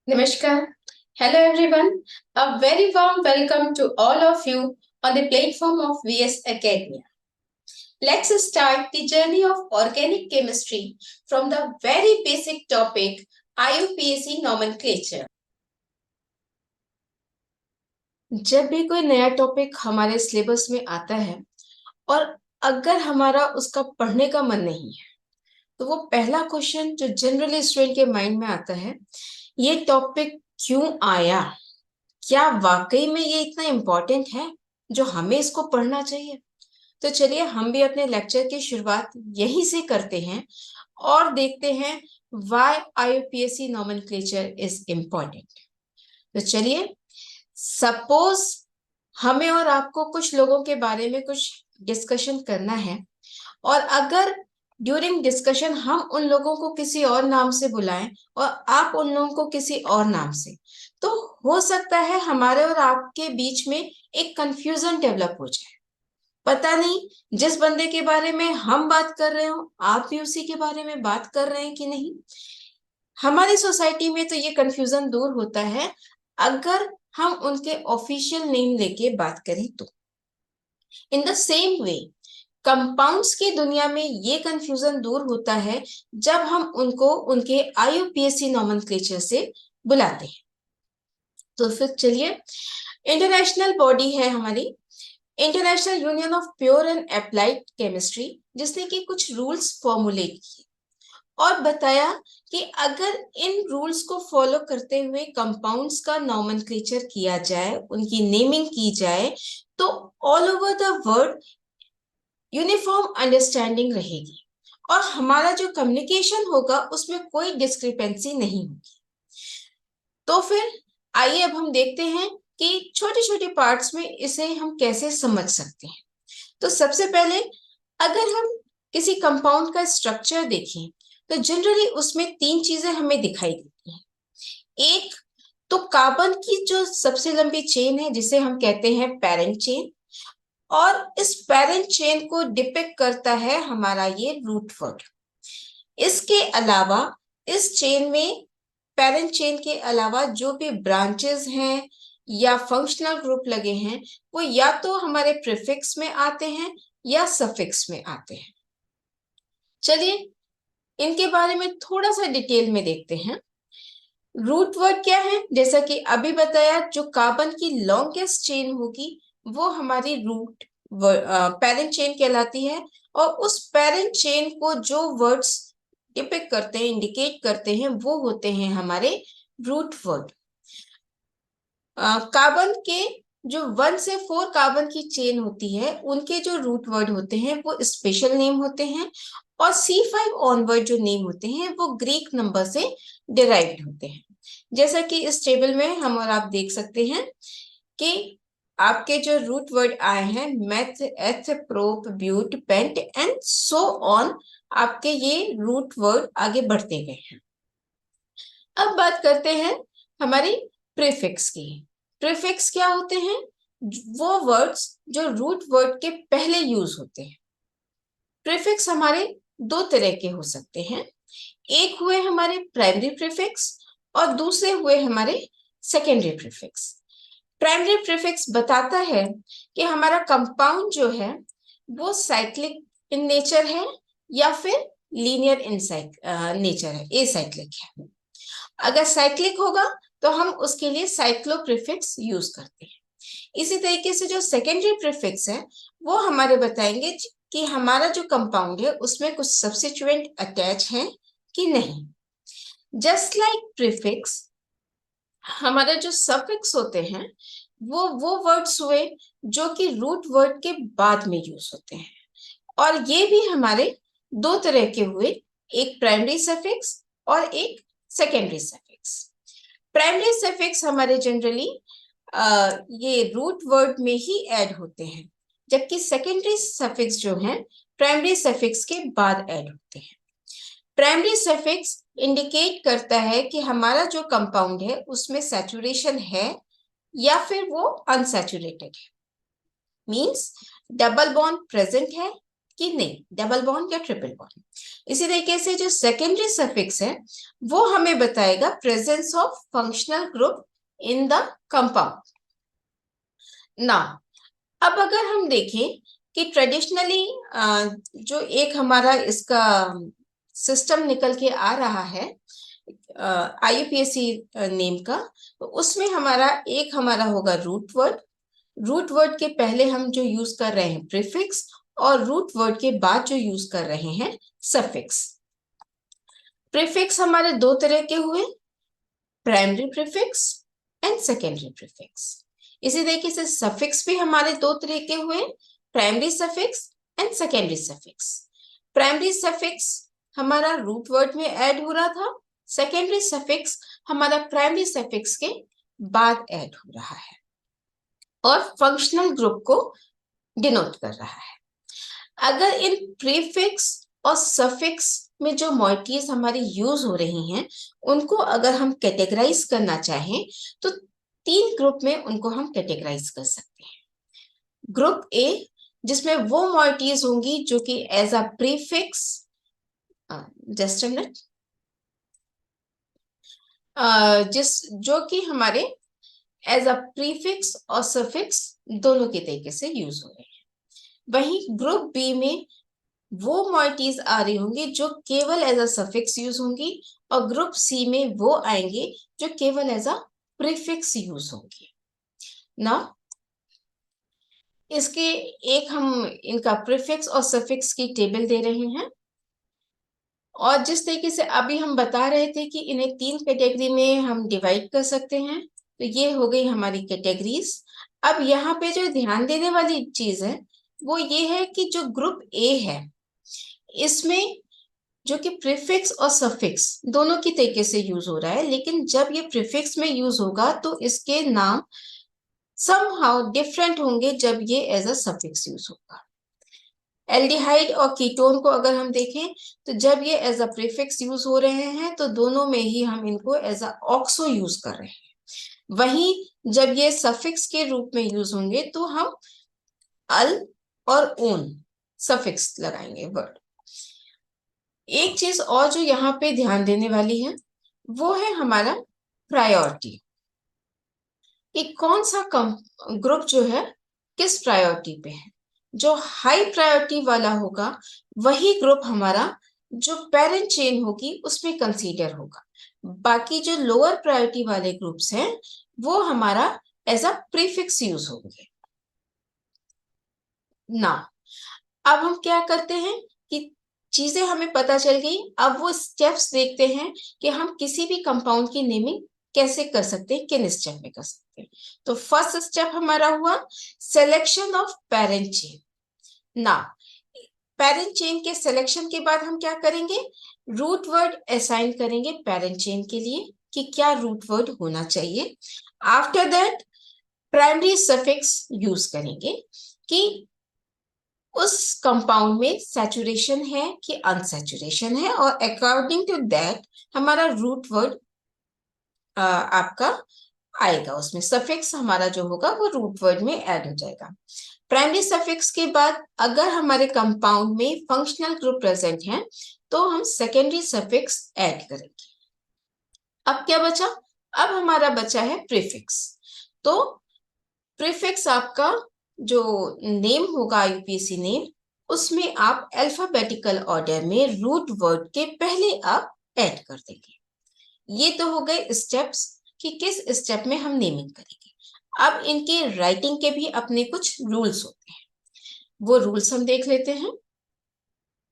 Namaskar. Hello everyone. A very warm welcome to all of you on the platform of VS Academia. Let's start the journey of organic chemistry from the very basic topic IUPAC nomenclature. जब भी कोई नया topic हमारे syllabus में आता है और अगर हमारा उसका पढ़ने का मन नहीं है तो वो पहला क्वेश्चन जो जनरली स्टूडेंट के माइंड में आता है, ये टॉपिक क्यों आया? क्या वाकई में ये इतना इम्पोर्टेंट है जो हमें इसको पढ़ना चाहिए? तो चलिए हम भी अपने लेक्चर की शुरुआत यहीं से करते हैं और देखते हैं व्हाई आईयूपीएससी नोमेनक्लेचर इज इम्पोर्टेंट। तो चलिए, सपोज हमें और आपको कुछ लोगों के बारे में कुछ डिस्कशन करना है और अगर ड्यूरिंग डिस्कशन हम उन लोगों को किसी और नाम से बुलाएं और आप उन लोगों को किसी और नाम से, तो हो सकता है हमारे और आपके बीच में एक कंफ्यूजन डेवलप हो जाए। पता नहीं जिस बंदे के बारे में हम बात कर रहे हो आप भी उसी के बारे में बात कर रहे हैं कि नहीं। हमारी सोसाइटी में तो ये कंफ्यूजन दूर होता है अगर हम उनके ऑफिशियल नेम लेके बात करें तो। In the same way compounds की दुनिया में ये कंफ्यूजन दूर होता है जब हम उनको उनके आईयूपीएससी नोमेनक्लेचर से बुलाते हैं। तो फिर चलिए, इंटरनेशनल बॉडी है हमारी international union of pure and applied chemistry, जिसने की कुछ रूल्स फॉर्मुलेट किए और बताया कि अगर इन रूल्स को फॉलो करते हुए कंपाउंड्स का नोमेनक्लेचर किया जाए, उनकी नेमिंग की जाए, तो all over the world uniform understanding रहेगी और हमारा जो कम्युनिकेशन होगा उसमें कोई डिस्क्रिपेंसी नहीं होगी। तो फिर आइए अब हम देखते हैं कि छोटे छोटे पार्ट्स में इसे हम कैसे समझ सकते हैं। तो सबसे पहले अगर हम किसी कंपाउंड का स्ट्रक्चर देखें तो जनरली उसमें तीन चीजें हमें दिखाई देती हैं। एक तो कार्बन की जो सबसे लंबी चेन है जिसे हम कहते हैं पेरेंट चेन, और इस पेरेंट चेन को डिपिक्ट करता है हमारा ये रूट वर्ड। इसके अलावा इस चेन में, पेरेंट चेन के अलावा जो भी ब्रांचेस हैं या फंक्शनल ग्रुप लगे हैं वो या तो हमारे प्रीफिक्स में आते हैं या सफिक्स में आते हैं। चलिए इनके बारे में थोड़ा सा डिटेल में देखते हैं। रूट वर्ड क्या है? जैसा कि अभी बताया, जो कार्बन की लॉन्गेस्ट चेन होगी वो हमारी रूट पेरेंट चेन कहलाती है और उस पेरेंट चेन को जो वर्ड्स डिपिक्ट करते हैं, इंडिकेट करते हैं, वो होते हैं हमारे रूट वर्ड। कार्बन के जो 1 से 4 कार्बन की चेन होती है उनके जो रूट वर्ड होते हैं वो स्पेशल नेम होते हैं और C5 ऑनवर्ड जो नेम होते हैं वो ग्रीक नंबर से डिराइव्ड होते हैं। जैसा कि इस टेबल में हम और आप देख सकते हैं कि आपके जो रूट वर्ड आए हैं meth, eth, prop, but, pent and so on, आपके ये रूट वर्ड आगे बढ़ते गए हैं। अब बात करते हैं हमारी प्रीफिक्स की। प्रीफिक्स क्या होते हैं? वो वर्ड्स जो रूट वर्ड के पहले यूज होते हैं। प्रीफिक्स हमारे दो तरह के हो सकते हैं, एक हुए हमारे प्राइमरी प्रीफिक्स और दूसरे हुए हमारे सेकेंडरी प्रीफिक्स। प्राइमरी प्रीफिक्स बताता है कि हमारा कंपाउंड जो है वो साइक्लिक इन नेचर है या फिर लीनियर इन नेचर है, एसाइक्लिक है। अगर साइक्लिक होगा तो हम उसके लिए साइक्लो प्रीफिक्स यूज करते हैं। इसी तरीके से जो सेकेंडरी प्रीफिक्स है वो हमारे बताएंगे कि हमारा जो कंपाउंड है उसमें कुछ सब्स्टिट्यूएंट अटैच है कि नहीं। जस्ट लाइक प्रीफिक्स, हमारे जो सफिक्स होते हैं वो वर्ड्स हुए जो कि रूट वर्ड के बाद में यूज होते हैं और ये भी हमारे दो तरह के हुए, एक प्राइमरी सफिक्स और एक सेकेंडरी सफिक्स। प्राइमरी सफिक्स हमारे जनरली ये रूट वर्ड में ही ऐड होते हैं, जबकि सेकेंडरी सफिक्स जो हैं प्राइमरी सफिक्स के बाद ऐड होते हैं। प्राइमरी सफिक्स इंडिकेट करता है कि हमारा जो कंपाउंड है उसमें सैचुरेशन है या फिर वो अनसैचुरेटेड है, मींस डबल बॉन्ड प्रेजेंट है कि नहीं डबल बॉन्ड या ट्रिपल बॉन्ड। इसी तरीके से जो सेकेंडरी सफिक्स है वो हमें बताएगा presence of functional group in the compound. ना अब अगर हम देखें कि ट्रेडिशनली जो एक हमारा इसका सिस्टम निकल के आ रहा है IUPAC नेम का, तो उसमें हमारा होगा रूट वर्ड। रूट वर्ड के पहले हम जो यूज कर रहे हैं प्रीफिक्स, और रूट वर्ड के बाद जो यूज कर रहे हैं सफिक्स। प्रीफिक्स हमारे दो तरह के हुए, primary prefix and secondary prefix. इसी तरीके से सफिक्स भी हमारे दो तरह के हुए, primary suffix and secondary suffix. Primary suffix हमारा रूट वर्ड में ऐड हो रहा था, सेकेंडरी सफिक्स हमारा प्राइमरी सफिक्स के बाद ऐड हो रहा है और फंक्शनल ग्रुप को डिनोट कर रहा है। अगर इन प्रीफिक्स और सफिक्स में जो मॉइटीज हमारी यूज हो रही हैं उनको अगर हम कैटेगराइज करना चाहें तो तीन ग्रुप में उनको हम कैटेगराइज कर सकते हैं। ग्रुप ए जिसमें वो मॉइटीज होंगी जो कि as a prefix, just a minute, जो कि हमारे एज अ प्रीफिक्स और सफिक्स दोनों के तरीके से यूज हो रहे हैं। वहीं ग्रुप बी में वो मॉइटीज आ रही होंगी जो केवल एज अ सफिक्स यूज होंगी, और ग्रुप सी में वो आएंगे जो केवल एज अ प्रीफिक्स यूज होंगे। ना इसके एक हम इनका प्रीफिक्स और सफिक्स की टेबल दे रहे हैं, और जिस तरीके से अभी हम बता रहे थे कि इन्हें तीन कैटेगरी में हम डिवाइड कर सकते हैं, तो ये हो गई हमारी कैटेगरीज। अब यहाँ पे जो ध्यान देने वाली चीज है वो ये है कि जो ग्रुप ए है इसमें जो कि प्रीफिक्स और सफिक्स दोनों की तरीके से यूज हो रहा है, लेकिन जब ये प्रीफिक्स में यूज होगा तो इसके नाम समहाउ डिफरेंट होंगे जब ये एज अ सफिक्स यूज होगा। एल्डिहाइड और कीटोन को अगर हम देखें तो जब ये एज अ प्रीफिक्स यूज हो रहे हैं तो दोनों में ही हम इनको एज अ ऑक्सो यूज कर रहे हैं। वहीं जब ये सफिक्स के रूप में यूज होंगे तो हम अल और ओन सफिक्स लगाएंगे वर्ड। एक चीज और जो यहाँ पे ध्यान देने वाली है वो है हमारा प्रायोरिटी, कि कौन सा ग्रुप जो है किस प्रायोरिटी पे है। जो हाई प्रायोरिटी वाला होगा वही ग्रुप हमारा जो पेरेंट चेन होगी उसमें कंसीडर होगा। बाकी जो लोअर प्रायोरिटी वाले ग्रुप्स हैं वो हमारा एज अ प्रीफिक्स यूज होंगे। ना अब हम क्या करते हैं कि चीजें हमें पता चल गई, अब वो स्टेप्स देखते हैं कि हम किसी भी कंपाउंड की नेमिंग कैसे कर सकते हैं, किन स्टेप में कर सकते हैं। तो फर्स्ट स्टेप हमारा हुआ सिलेक्शन ऑफ पेरेंट चेन। ना पेरेंट चेन के सिलेक्शन के बाद हम क्या करेंगे, रूट वर्ड असाइन करेंगे पेरेंट चेन के लिए कि क्या रूट वर्ड होना चाहिए। After that primary suffix use करेंगे कि उस कंपाउंड में सैचुरेशन है कि अनसैचुरेशन है, और अकॉर्डिंग टू दैट हमारा रूट वर्ड आपका आएगा, उसमें सफिक्स हमारा जो होगा वो रूट वर्ड में ऐड हो जाएगा। प्राइमरी सफिक्स के बाद अगर हमारे कंपाउंड में फंक्शनल ग्रुप प्रेजेंट है तो हम सेकेंडरी सफिक्स ऐड करेंगे। अब क्या बचा, अब हमारा बचा है प्रीफिक्स। तो प्रीफिक्स आपका जो नेम होगा IUPAC नेम, उसमें आप अल्फाबेटिकल ऑर्डर में रूट वर्ड के पहले आप ऐड कर देंगे। ये तो हो गए स्टेप्स कि किस स्टेप में हम नेमिंग करेंगे। अब इनके राइटिंग के भी अपने कुछ रूल्स होते हैं, वो रूल्स हम देख लेते हैं।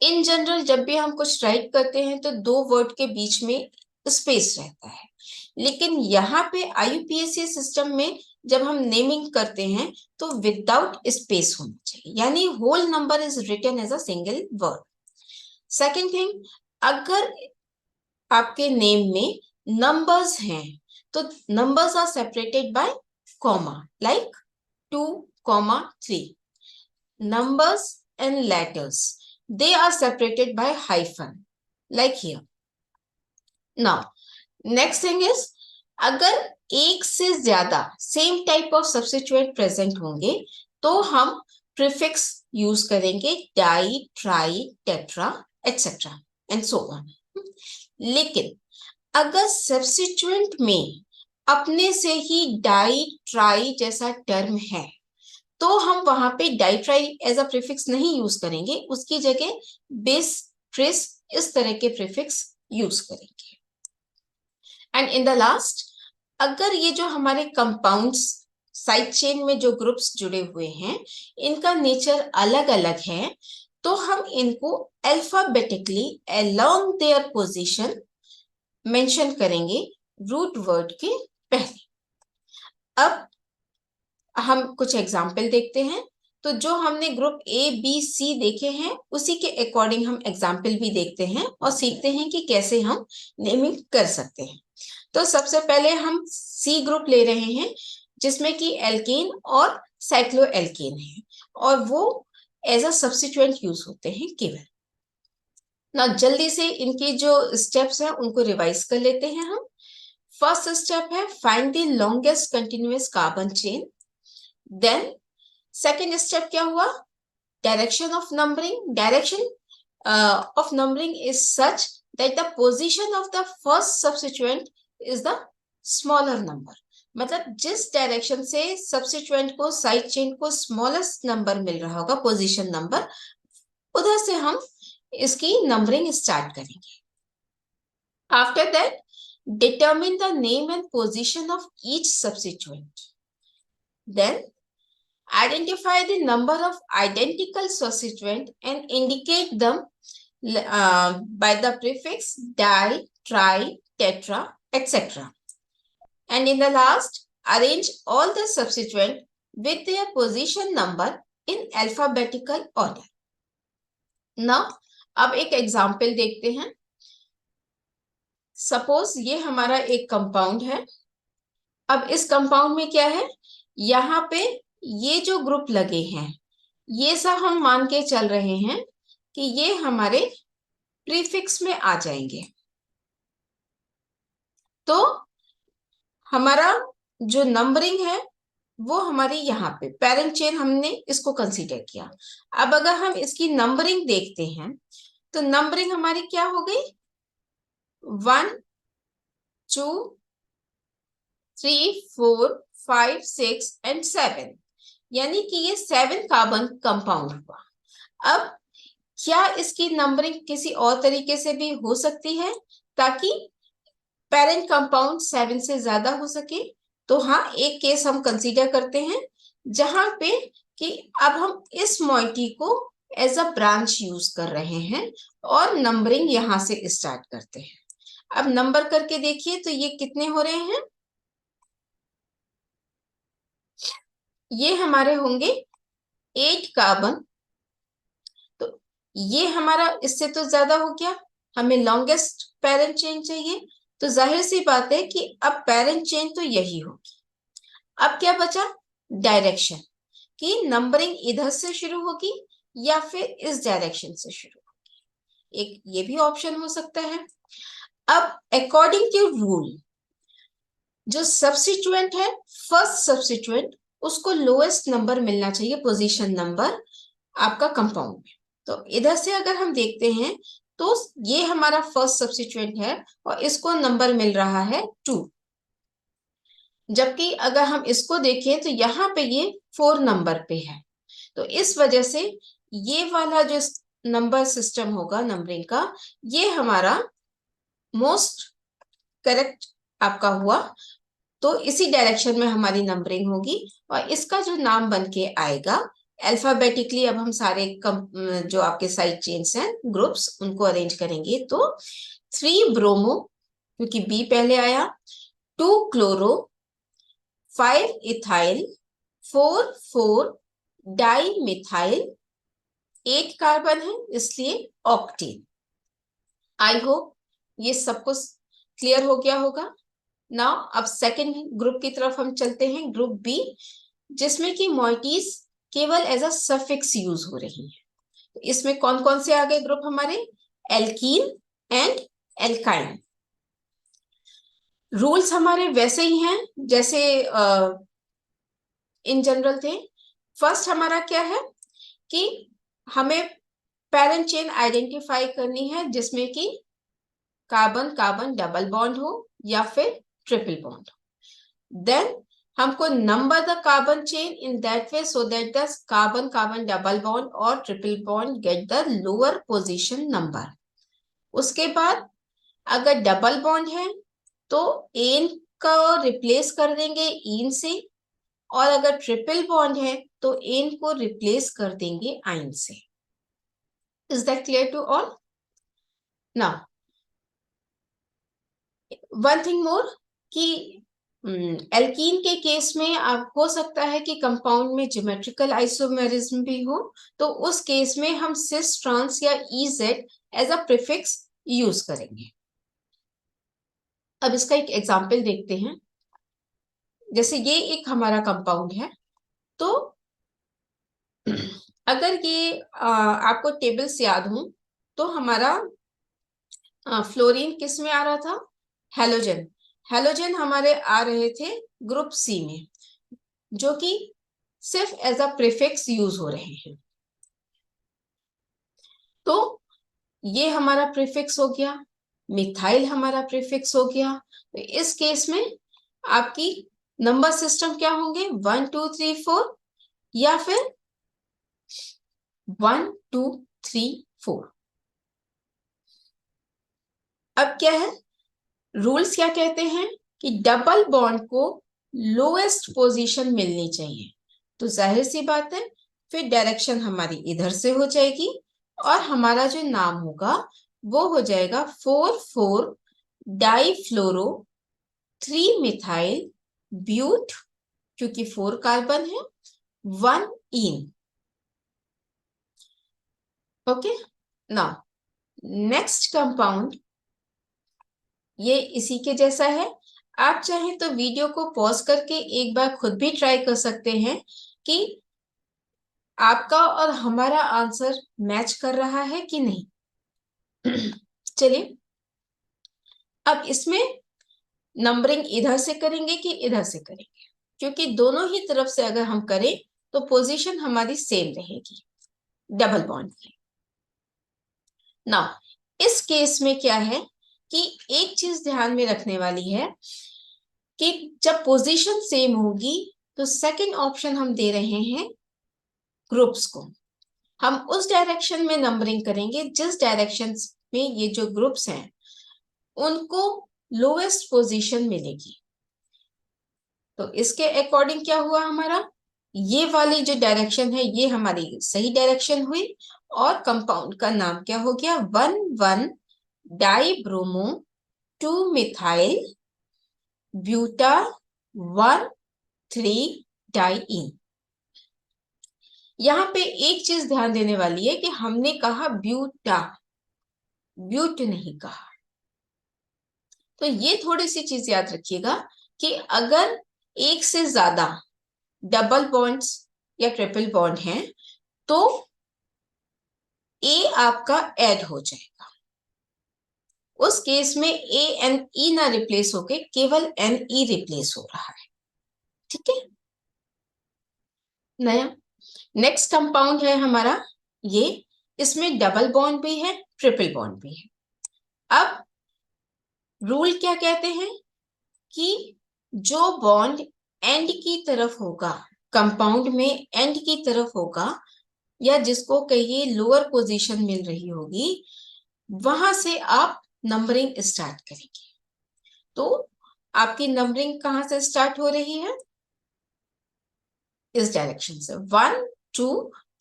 इन जनरल जब भी हम कुछ राइट करते हैं तो दो वर्ड के बीच में स्पेस रहता है, लेकिन यहाँ पे IUPAC सिस्टम में जब हम नेमिंग करते हैं तो विदाउट स्पेस होना चाहिए, यानी whole number is written as a single word. Second thing, अगर आपके नेम में नंबर्स हैं तो numbers are separated by comma, like 2, 3. Numbers and letters, they are separated by hyphen, like here. Now next thing is, अगर एक से ज्यादा same type of substituent present होंगे तो हम प्रीफिक्स यूज करेंगे, di, tri, tetra etcetera and so on. लेकिन अगर सब्स्टिट्यूएंट में अपने से ही डाई, ट्राई जैसा टर्म है तो हम वहां पे di, tri as a prefix नहीं यूज करेंगे, उसकी जगह बिस, ट्रिस इस तरह के प्रीफिक्स यूज करेंगे। एंड इन द लास्ट, अगर ये जो हमारे कंपाउंड्स साइड चेन में जो ग्रुप्स जुड़े हुए हैं इनका नेचर अलग अलग है तो हम इनको alphabetically along their position mention करेंगे रूट वर्ड के पहले। अब हम कुछ एग्जाम्पल देखते हैं। तो जो हमने ग्रुप ए बी सी देखे हैं उसी के अकॉर्डिंग हम एग्जाम्पल भी देखते हैं और सीखते हैं कि कैसे हम नेमिंग कर सकते हैं। तो सबसे पहले हम सी ग्रुप ले रहे हैं जिसमें कि एल्केन और साइक्लोएल्केन है और वो एज अ सब्स्टिट्यूएंट यूज होते हैं केवल। ना जल्दी से इनकी जो स्टेप्स हैं उनको रिवाइज कर लेते हैं हम। फर्स्ट स्टेप है find the longest continuous carbon chain. Then second step क्या हुआ, direction of numbering. Direction of numbering is such that the position of the first substituent is the smaller number। मतलब जिस direction से substituent को side chain को smallest number मिल रहा होगा, पोजीशन नंबर, उधर से हम इसकी नंबरिंग स्टार्ट करेंगे। After that determine the name and position of each substituent. Then identify the number of identical substituent and indicate them by the prefix di, tri, tetra, etc. And in the last, arrange all the substituent with their position number in alphabetical order. Now, अब एक example देखते हैं। Suppose ये हमारा एक compound है। अब इस कंपाउंड में क्या है, यहाँ पे ये जो ग्रुप लगे हैं ये सब हम मान के चल रहे हैं कि ये हमारे प्रीफिक्स में आ जाएंगे। तो हमारा जो नंबरिंग है वो हमारी यहाँ पे पेरेंट चेन हमने इसको कंसीडर किया। अब अगर हम इसकी नंबरिंग देखते हैं तो नंबरिंग हमारी क्या हो गई, 1 2 3 4 5 6 एंड 7, यानी कि ये 7 कार्बन कंपाउंड हुआ। अब क्या इसकी नंबरिंग किसी और तरीके से भी हो सकती है ताकि पेरेंट कंपाउंड 7 से ज्यादा हो सके? तो हाँ, एक केस हम कंसीडर करते हैं जहां पे कि अब हम इस मॉइटी को एज अ ब्रांच यूज कर रहे हैं और नंबरिंग यहां से स्टार्ट करते हैं। अब नंबर करके देखिए तो ये कितने हो रहे हैं, ये हमारे होंगे 8 कार्बन। तो ये हमारा इससे तो ज्यादा हो गया, हमें लॉन्गेस्ट पेरेंट चेन चाहिए। तो जाहिर सी बात है कि अब पेरेंट चेन तो यही होगी। अब क्या बचा, डायरेक्शन, कि नंबरिंग इधर से शुरू होगी या फिर इस डायरेक्शन से शुरू होगी, एक ये भी ऑप्शन हो सकता है। अब अकॉर्डिंग टू रूल जो सब्स्टिट्यूएंट है, फर्स्ट सब्स्टिट्यूएंट, उसको लोएस्ट नंबर मिलना चाहिए, पोजीशन नंबर आपका कंपाउंड में। तो इधर से अगर हम देखते हैं तो ये हमारा फर्स्ट सब्स्टिट्यूएंट है और इसको नंबर मिल रहा है 2, जबकि अगर हम इसको देखें तो यहाँ पे ये 4 नंबर पे है। तो इस वजह से ये वाला जो नंबर सिस्टम होगा नंबरिंग का, ये हमारा मोस्ट करेक्ट आपका हुआ। तो इसी डायरेक्शन में हमारी नंबरिंग होगी और इसका जो नाम बन के आएगा अल्फाबेटिकली, अब हम सारे जो आपके साइड चेन्स हैं ग्रुप्स उनको अरेंज करेंगे। तो 3 ब्रोमो क्योंकि बी पहले आया, 2 chloro, 5 ethyl, 4 di methyl, 8 carbon है इसलिए ऑक्टेन। आई होप ये सब कुछ क्लियर हो गया होगा। नाउ अब सेकेंड ग्रुप की तरफ हम चलते हैं, ग्रुप बी, जिसमें कि मॉइटीज केवल एज अ सफिक्स यूज हो रही है। तो इसमें कौन कौन से आ गए ग्रुप हमारे, एल्कीन एंड एल्काइन। रूल्स हमारे वैसे ही हैं जैसे इन जनरल थे। फर्स्ट हमारा क्या है, कि हमें पैरेंट चेन आइडेंटिफाई करनी है जिसमें कि कार्बन कार्बन डबल बॉन्ड हो या फिर ट्रिपल बॉन्ड हो। देन हमको number the carbon chain in that way so that the carbon carbon double bond और triple bond get the lower position number. उसके बाद अगर डबल बॉन्ड है तो एन को रिप्लेस कर देंगे इन से, और अगर ट्रिपल बॉन्ड है तो एन को रिप्लेस कर देंगे आइन से। Is that clear to all? Now one thing more कि एल्कीन के केस में आप हो सकता है कि कंपाउंड में ज्योमेट्रिकल आइसोमेरिज्म भी हो, तो उस केस में हम सिस ट्रांस या E Z as a prefix use करेंगे। अब इसका एक एग्जांपल देखते हैं। जैसे ये एक हमारा कंपाउंड है, तो अगर ये आपको टेबल्स याद हो तो हमारा फ्लोरीन किस में आ रहा था? हेलोजन। हेलोजन हमारे आ रहे थे ग्रुप सी में, जो कि सिर्फ एज अ प्रीफिक्स यूज हो रहे हैं। तो ये हमारा प्रीफिक्स हो गया, मिथाइल हमारा प्रीफिक्स हो गया। तो इस केस में आपकी नंबर सिस्टम क्या होंगे? 1 2 3 4 या फिर 1 2 3 4। अब क्या है, रूल्स क्या कहते हैं कि डबल बॉन्ड को लोएस्ट पोजीशन मिलनी चाहिए। तो जाहिर सी बात है फिर डायरेक्शन हमारी इधर से हो जाएगी और हमारा जो नाम होगा वो हो जाएगा 4,4 डाइफ्लोरो 3 मिथाइल ब्यूट, क्योंकि 4 कार्बन है, 1 इन। ओके, नाउ नेक्स्ट कंपाउंड ये इसी के जैसा है। आप चाहें तो वीडियो को पॉज करके एक बार खुद भी ट्राई कर सकते हैं कि आपका और हमारा आंसर मैच कर रहा है कि नहीं। चलिए, अब इसमें नंबरिंग इधर से करेंगे कि इधर से करेंगे, क्योंकि दोनों ही तरफ से अगर हम करें तो पोजीशन हमारी सेम रहेगी डबल बॉन्ड की। ना इस केस में क्या है कि एक चीज ध्यान में रखने वाली है कि जब पोजीशन सेम होगी तो सेकंड ऑप्शन हम दे रहे हैं ग्रुप्स को। हम उस डायरेक्शन में नंबरिंग करेंगे जिस डायरेक्शन में ये जो ग्रुप्स हैं उनको लोएस्ट पोजीशन मिलेगी। तो इसके अकॉर्डिंग क्या हुआ हमारा, ये वाली जो डायरेक्शन है ये हमारी सही डायरेक्शन हुई और कंपाउंड का नाम क्या हो गया? 1,1 डाइब्रोमो 2 मिथाइल ब्यूटा 1 3 डाइइन। यहाँ पे एक चीज ध्यान देने वाली है कि हमने कहा ब्यूटा, ब्यूट नहीं कहा। तो ये थोड़ी सी चीज याद रखिएगा कि अगर एक से ज्यादा डबल बॉन्ड्स या ट्रिपल बॉन्ड हैं तो ए आपका ऐड हो जाएगा। उस केस में ए एन ई ना रिप्लेस होके केवल एन ई रिप्लेस हो रहा है। ठीक है, नया नेक्स्ट कंपाउंड है हमारा ये, इसमें डबल बॉन्ड भी है ट्रिपल बॉन्ड भी है। अब रूल क्या कहते हैं कि जो बॉन्ड एंड की तरफ होगा, कंपाउंड में एंड की तरफ होगा, या जिसको कहिए लोअर पोजीशन मिल रही होगी, वहां से आप नंबरिंग स्टार्ट करेंगे। तो आपकी नंबरिंग कहां से स्टार्ट हो रही है? इस डायरेक्शन से 1 2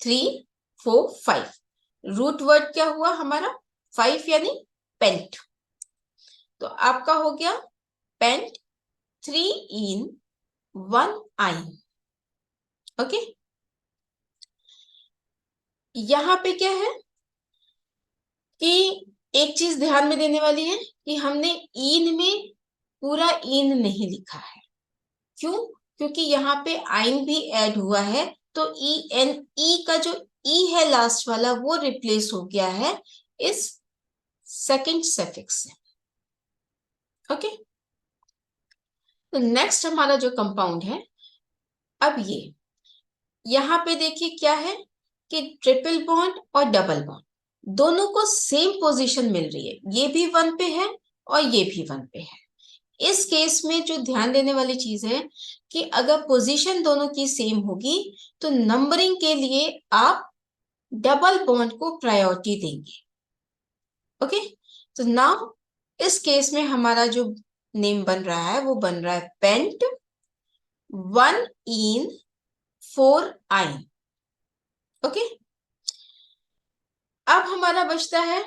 3 4 5। रूट वर्ड क्या हुआ हमारा? 5 यानी पेंट। तो आपका हो गया पेंट 3 इन 1 आइन। ओके, यहां पे क्या है कि एक चीज ध्यान में देने वाली है कि हमने इन में पूरा इन नहीं लिखा है। क्यों? क्योंकि यहाँ पे आइन भी ऐड हुआ है, तो ई एन ई का जो ई है लास्ट वाला वो रिप्लेस हो गया है इस सेकंड सफिक्स से। ओके, तो नेक्स्ट हमारा जो कंपाउंड है, अब ये यहाँ पे देखिए क्या है कि ट्रिपल बॉन्ड और डबल बॉन्ड दोनों को सेम पोजीशन मिल रही है, ये भी 1 पे है और ये भी 1 पे है। इस केस में जो ध्यान देने वाली चीज है कि अगर पोजीशन दोनों की सेम होगी तो नंबरिंग के लिए आप डबल बॉन्ड को प्रायोरिटी देंगे। ओके, तो नाउ इस केस में हमारा जो नेम बन रहा है वो बन रहा है पेंट 1 इन 4 आइन। ओके, अब हमारा बचता है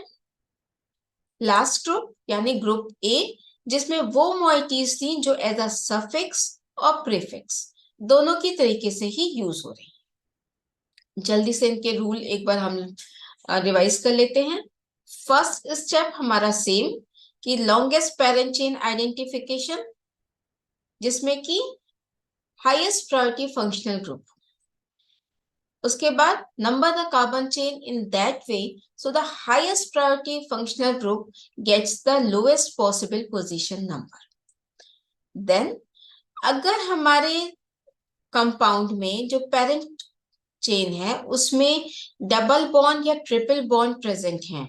लास्ट ग्रुप यानी ग्रुप ए, जिसमें वो मॉइटीज थी जो एज अ सफिक्स और प्रीफिक्स दोनों की तरीके से ही यूज हो रही है। जल्दी से इनके रूल एक बार हम रिवाइज कर लेते हैं। फर्स्ट स्टेप हमारा सेम कि लॉन्गेस्ट पेरेंट चेन आइडेंटिफिकेशन, जिसमें कि हाईएस्ट प्रायोरिटी फंक्शनल ग्रुप। उसके बाद number the carbon chain in that way so the highest priority functional group gets the lowest possible position number. Then अगर हमारे compound में जो पेरेंट चेन है उसमें डबल बॉन्ड या ट्रिपल बॉन्ड प्रेजेंट है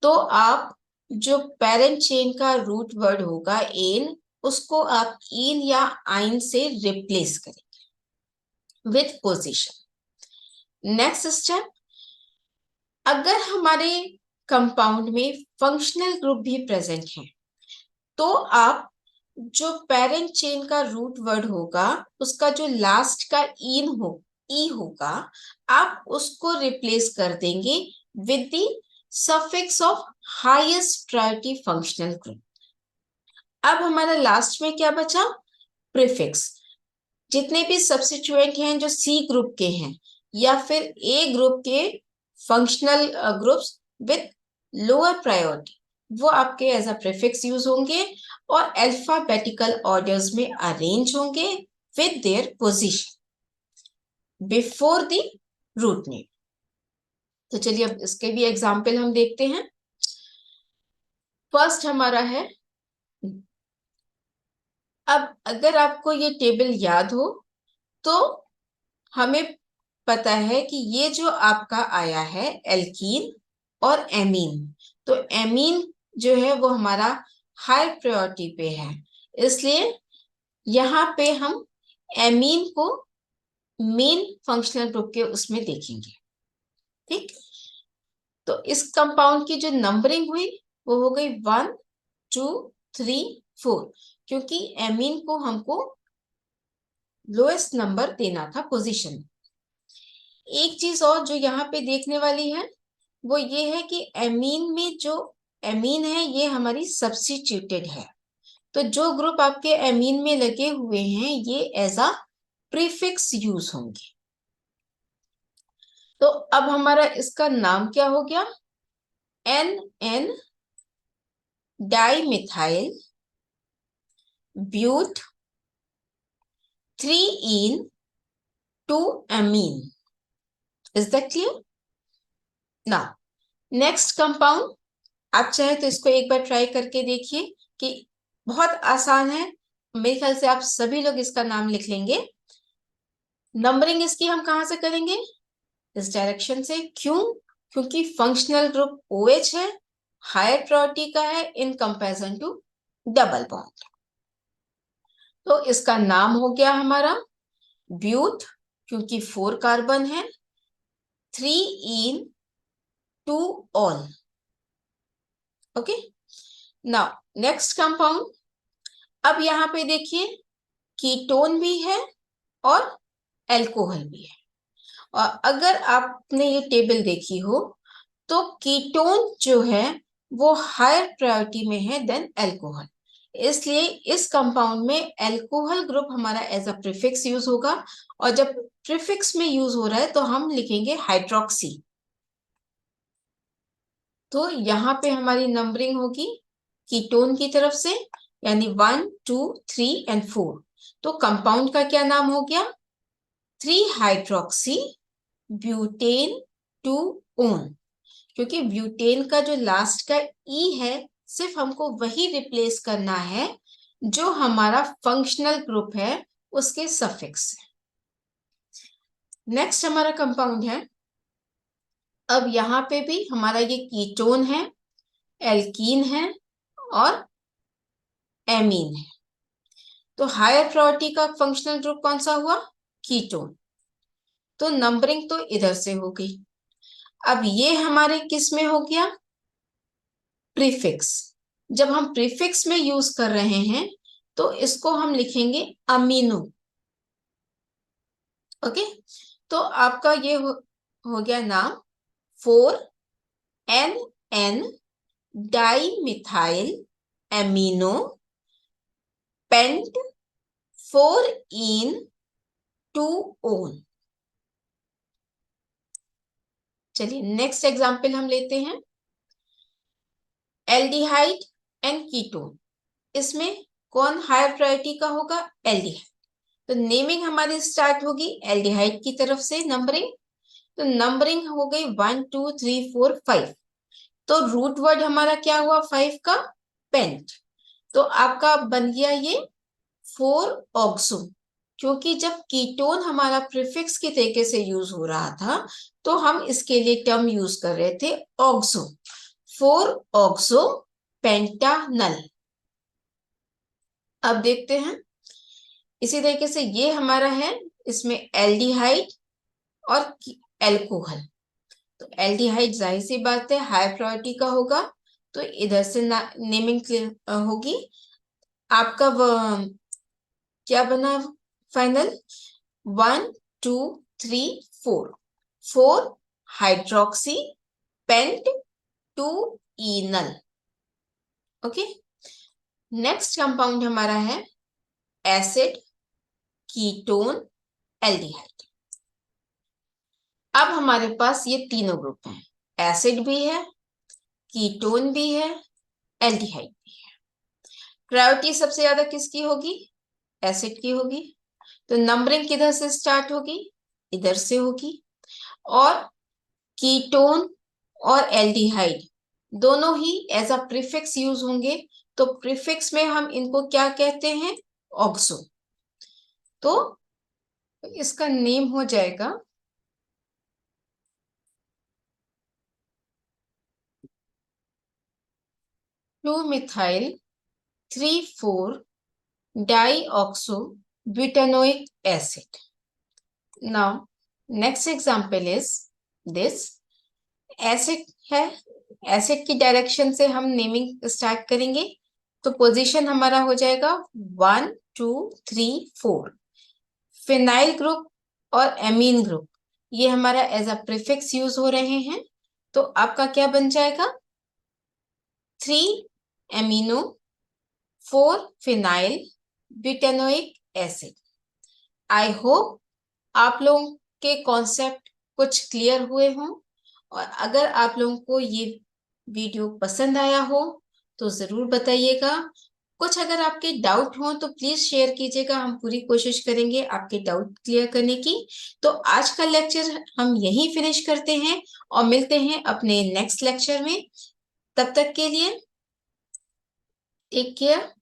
तो आप जो पेरेंट चेन का रूट वर्ड होगा एन, उसको आप इन या आइन से रिप्लेस करेंगे विथ पोजीशन। नेक्स्ट स्टेप, अगर हमारे कंपाउंड में फंक्शनल ग्रुप भी प्रेजेंट है तो आप जो पेरेंट चेन का रूट वर्ड होगा उसका जो लास्ट का ई होगा, आप उसको रिप्लेस कर देंगे with the suffix of highest priority functional group. अब हमारा लास्ट में क्या बचा? प्रीफिक्स। जितने भी सब्स्टिट्यूएंट हैं जो सी ग्रुप के हैं या फिर ए ग्रुप के functional groups with lower priority, वो आपके एज अ प्रीफिक्स यूज होंगे और अल्फाबेटिकल ऑर्डर्स में अरेंज होंगे with their position before the root name. तो चलिए अब इसके भी एग्जाम्पल हम देखते हैं। फर्स्ट हमारा है, अब अगर आपको ये टेबल याद हो तो हमें पता है कि ये जो आपका आया है एल्कीन और एमीन, तो एमीन जो है वो हमारा हाई प्रायोरिटी पे है, इसलिए यहाँ पे हम एमीन को मेन फंक्शनल ग्रुप के उसमें देखेंगे। ठीक, तो इस कंपाउंड की जो नंबरिंग हुई वो हो गई 1 2 3 4, क्योंकि एमीन को हमको लोएस्ट नंबर देना था पोजीशन। एक चीज और जो यहाँ पे देखने वाली है वो ये है कि एमीन में जो एमीन है ये हमारी सब्स्टिट्यूटेड है, तो जो ग्रुप आपके एमीन में लगे हुए हैं ये एज अ प्रीफिक्स यूज होंगे। तो अब हमारा इसका नाम क्या हो गया? N N dimethyl but 3 ene 2 amine. Is that clear? Now, next compound, आप चाहे तो इसको एक बार ट्राई करके देखिए कि बहुत आसान है। मेरे ख्याल से आप सभी लोग इसका नाम लिख लेंगे। नंबरिंग इसकी हम कहां से करेंगे? इस डायरेक्शन से। क्यों? क्योंकि फंक्शनल ग्रुप OH है, हायर प्रायोरिटी का है in comparison to double bond. तो इसका नाम हो गया हमारा ब्यूट, क्योंकि 4 कार्बन है, 3 ene 2 all. Okay, now next compound. अब यहाँ पे देखिए कीटोन भी है और अल्कोहल भी है, और अगर आपने ये टेबल देखी हो तो कीटोन जो है वो हायर प्रायोरिटी में है देन अल्कोहल, इसलिए इस कंपाउंड में अल्कोहल ग्रुप हमारा एज अ प्रीफिक्स यूज होगा, और जब प्रीफिक्स में यूज हो रहा है तो हम लिखेंगे हाइड्रोक्सी। तो यहाँ पे हमारी नंबरिंग होगी कीटोन की तरफ से, यानी 1 2 3 एंड 4। तो कंपाउंड का क्या नाम हो गया? 3 हाइड्रोक्सी ब्यूटेन 2 ओन, क्योंकि ब्यूटेन का जो लास्ट का ई है सिर्फ हमको वही रिप्लेस करना है जो हमारा फंक्शनल ग्रुप है उसके सफिक्स। नेक्स्ट हमारा कंपाउंड है अब यहाँ पे भी हमारा ये कीटोन है, एल्कीन है और एमीन है। तो हायर प्रायोरिटी का फंक्शनल ग्रुप कौन सा हुआ? कीटोन। तो नंबरिंग तो इधर से हो गई। अब ये हमारे किस में हो गया? प्रीफिक्स। जब हम प्रीफिक्स में यूज कर रहे हैं तो इसको हम लिखेंगे अमीनो। ओके, तो आपका ये हो गया नाम 4NN डाइमिथाइल एमिनो पेंट 4इन 2ओन। चलिए नेक्स्ट एग्जांपल हम लेते हैं, एल्डिहाइड एंड कीटोन। इसमें कौन हायर प्रायोरिटी का होगा? एल्डिहाइड। तो नेमिंग हमारी स्टार्ट होगी एल्डिहाइड की तरफ से, नंबरिंग। तो नंबरिंग हो गई 1 2 3 4 5। तो रूट वर्ड हमारा क्या हुआ 5 का? पेंट। तो आपका बन गया ये 4 ऑक्सो, क्योंकि जब कीटोन हमारा प्रीफिक्स के तरीके से यूज हो रहा था तो हम इसके लिए टर्म यूज कर रहे थे ऑक्सो। 4 ऑक्सो पेंटानल। अब देखते हैं इसी तरीके से ये हमारा है, इसमें एल्डिहाइड और एल्कोहल। तो एल्डिहाइड जाहिर सी बात है हाई प्रायोरिटी का होगा, तो इधर से नेमिंग होगी। आपका क्या बना final? 1 2 3 4 4 hydroxy pent 2 enal. Okay, next compound हमारा है एसिड कीटोन एल्डिहाइड। अब हमारे पास ये तीनों ग्रुप हैं, एसिड भी है, कीटोन भी है, एल्डिहाइड भी है। प्रायोरिटी सबसे ज्यादा किसकी होगी? एसिड की होगी। तो नंबरिंग किधर से स्टार्ट होगी? इधर से होगी। और कीटोन और एल्डिहाइड दोनों ही एज अ प्रीफिक्स यूज होंगे। तो प्रीफिक्स में हम इनको क्या कहते हैं? ऑक्सो। तो इसका नेम हो जाएगा two methyl 3,4 dioxo butanoic acid. Now, next example is this. Acid है, एसिड की डायरेक्शन से हम नेमिंग स्टार्ट करेंगे। तो पोजीशन हमारा हो जाएगा 1 2 3 4। फिनाइल ग्रुप और एमीन ग्रुप ये हमारा एज अ प्रीफिक्स यूज हो रहे हैं। तो आपका क्या बन जाएगा? 3 amino 4 phenyl butanoic acid. I hope आप लोगों के कॉन्सेप्ट कुछ क्लियर हुए हों, और अगर आप लोगों को ये वीडियो पसंद आया हो तो जरूर बताइएगा। कुछ अगर आपके डाउट हो तो प्लीज शेयर कीजिएगा, हम पूरी कोशिश करेंगे आपके डाउट क्लियर करने की। तो आज का लेक्चर हम यहीं फिनिश करते हैं और मिलते हैं अपने नेक्स्ट लेक्चर में। तब तक के लिए टेक केयर।